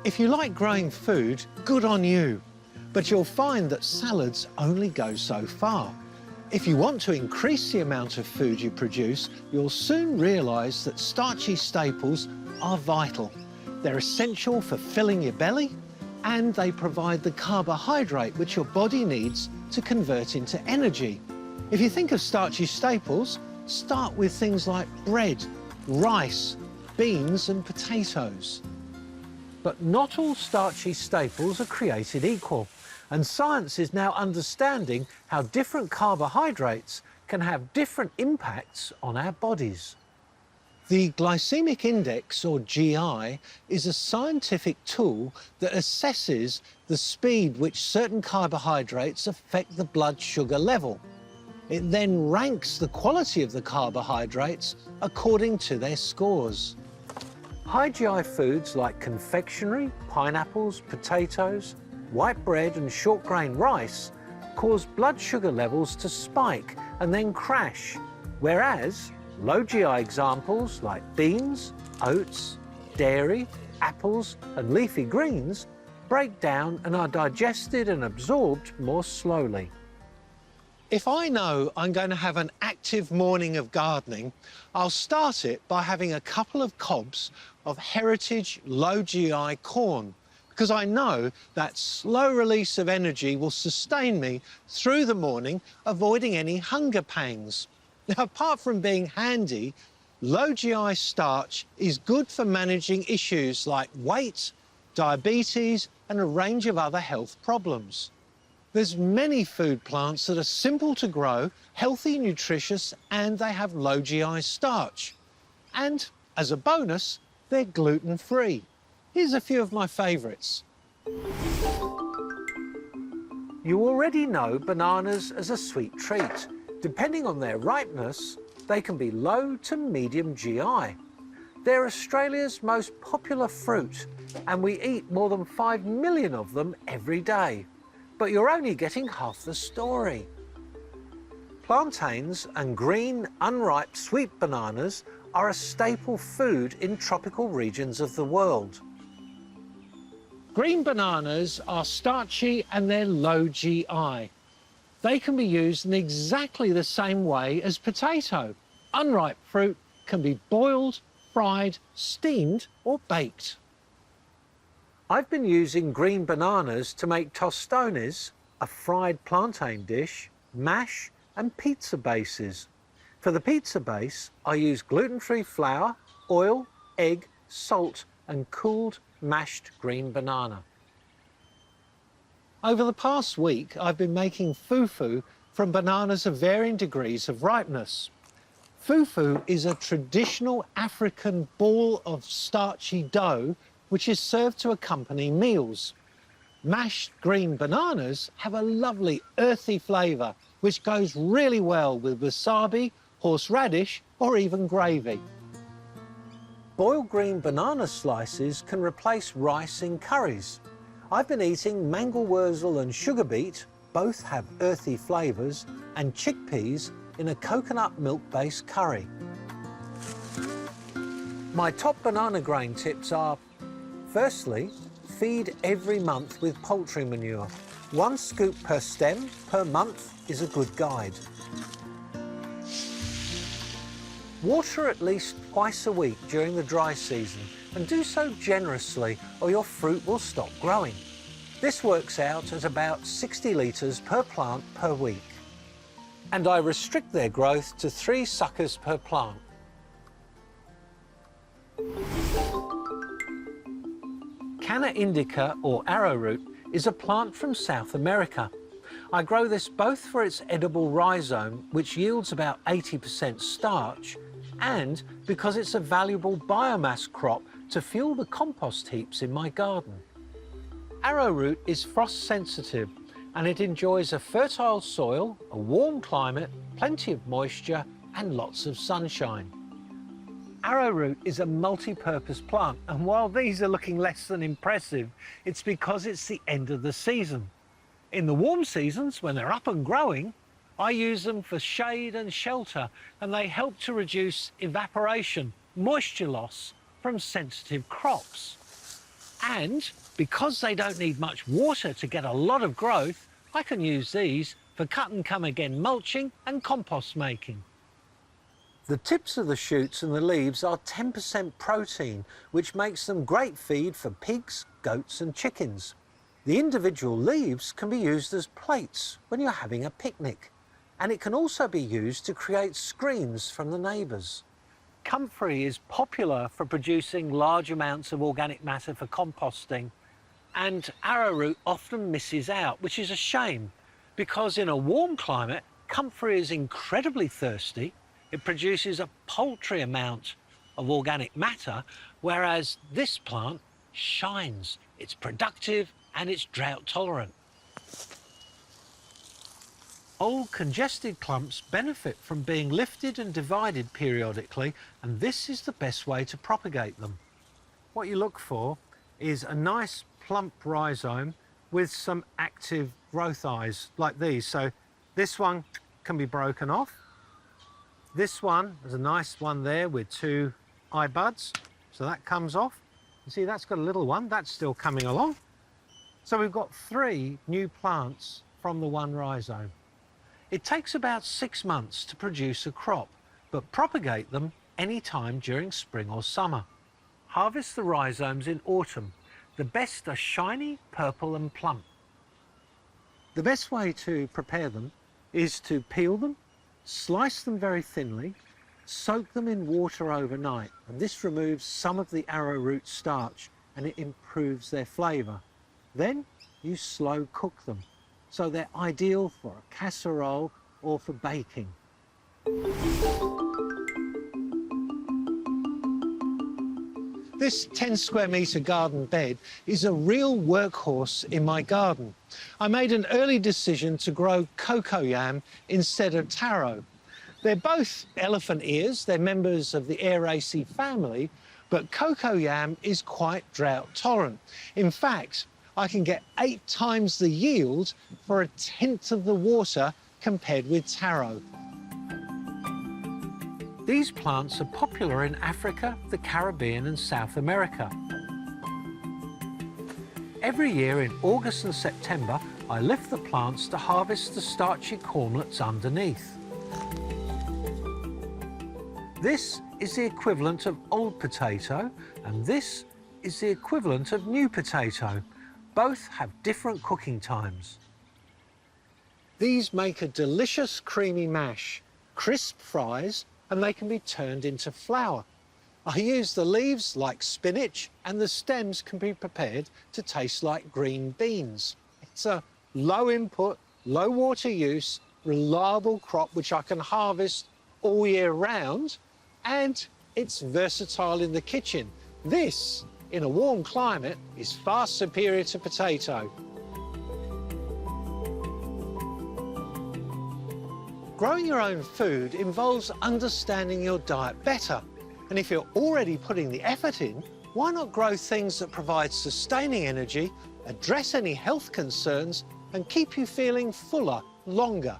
If you like growing food, good on you. But you'll find that salads only go so far. If you want to increase the amount of food you produce, you'll soon realise that starchy staples are vital. They're essential for filling your belly, and they provide the carbohydrate which your body needs to convert into energy. If you think of starchy staples, start with things like bread, rice, beans and potatoes. But not all starchy staples are created equal, and science is now understanding how different carbohydrates can have different impacts on our bodies. The glycemic index, or GI, is a scientific tool that assesses the speed which certain carbohydrates affect the blood sugar level. It then ranks the quality of the carbohydrates according to their scores. High GI foods like confectionery, pineapples, potatoes, white bread and short grain rice cause blood sugar levels to spike and then crash, whereas low GI examples like beans, oats, dairy, apples and leafy greens break down and are digested and absorbed more slowly. If I know I'm going to have an active morning of gardening, I'll start it by having a couple of cobs of heritage low GI corn, because I know that slow release of energy will sustain me through the morning, avoiding any hunger pangs. Now, apart from being handy, low GI starch is good for managing issues like weight, diabetes, and a range of other health problems. There's many food plants that are simple to grow, healthy, nutritious, and they have low GI starch. And as a bonus, they're gluten-free. Here's a few of my favourites. You already know bananas as a sweet treat. Depending on their ripeness, they can be low to medium GI. They're Australia's most popular fruit, and we eat more than 5 million of them every day. But you're only getting half the story. Plantains and green, unripe sweet bananas are a staple food in tropical regions of the world. Green bananas are starchy and they're low GI. They can be used in exactly the same way as potato. Unripe fruit can be boiled, fried, steamed or baked. I've been using green bananas to make tostones, a fried plantain dish, mash and pizza bases. For the pizza base, I use gluten-free flour, oil, egg, salt and cooled mashed green banana. Over the past week, I've been making fufu from bananas of varying degrees of ripeness. Fufu is a traditional African ball of starchy dough which is served to accompany meals. Mashed green bananas have a lovely earthy flavour which goes really well with wasabi, horseradish or even gravy. Boiled green banana slices can replace rice in curries. I've been eating mangel wurzel and sugar beet, both have earthy flavours, and chickpeas in a coconut milk-based curry. My top banana grain tips are: firstly, feed every month with poultry manure. 1 scoop per stem per month is a good guide. Water at least twice a week during the dry season and do so generously or your fruit will stop growing. This works out at about 60 litres per plant per week. And I restrict their growth to 3 suckers per plant. Canna indica, or arrowroot, is a plant from South America. I grow this both for its edible rhizome, which yields about 80% starch, and because it's a valuable biomass crop to fuel the compost heaps in my garden. Arrowroot is frost sensitive and it enjoys a fertile soil, a warm climate, plenty of moisture and lots of sunshine. Arrowroot is a multi-purpose plant, and while these are looking less than impressive, it's because it's the end of the season. In the warm seasons, when they're up and growing, I use them for shade and shelter, and they help to reduce evaporation, moisture loss from sensitive crops. And because they don't need much water to get a lot of growth, I can use these for cut and come again mulching and compost making. The tips of the shoots and the leaves are 10% protein, which makes them great feed for pigs, goats and chickens. The individual leaves can be used as plates when you're having a picnic, and it can also be used to create screens from the neighbours. Comfrey is popular for producing large amounts of organic matter for composting, and arrowroot often misses out, which is a shame, because in a warm climate, comfrey is incredibly thirsty. It produces a paltry amount of organic matter, whereas this plant shines. It's productive and it's drought tolerant. Old congested clumps benefit from being lifted and divided periodically, and this is the best way to propagate them. What you look for is a nice plump rhizome with some active growth eyes like these. So this one can be broken off. This one, there's a nice one there with 2 eye buds, so that comes off. You see that's got a little one, that's still coming along. So we've got 3 new plants from the one rhizome. It takes about 6 months to produce a crop, but propagate them any time during spring or summer. Harvest the rhizomes in autumn. The best are shiny, purple and plump. The best way to prepare them is to peel them, slice them very thinly, soak them in water overnight, and this removes some of the arrowroot starch and it improves their flavour. Then you slow cook them, so they're ideal for a casserole or for baking. This 10 square metre garden bed is a real workhorse in my garden. I made an early decision to grow cocoyam instead of taro. They're both elephant ears, they're members of the Araceae family, but cocoyam is quite drought tolerant. In fact, I can get 8 times the yield for 1/10 of the water compared with taro. These plants are popular in Africa, the Caribbean and South America. Every year in August and September, I lift the plants to harvest the starchy cormlets underneath. This is the equivalent of old potato, and this is the equivalent of new potato. Both have different cooking times. These make a delicious creamy mash, crisp fries, and they can be turned into flour. I use the leaves like spinach, and the stems can be prepared to taste like green beans. It's a low input, low water use, reliable crop which I can harvest all year round, and it's versatile in the kitchen. This, in a warm climate, is far superior to potato. Growing your own food involves understanding your diet better. And if you're already putting the effort in, why not grow things that provide sustaining energy, address any health concerns, and keep you feeling fuller longer?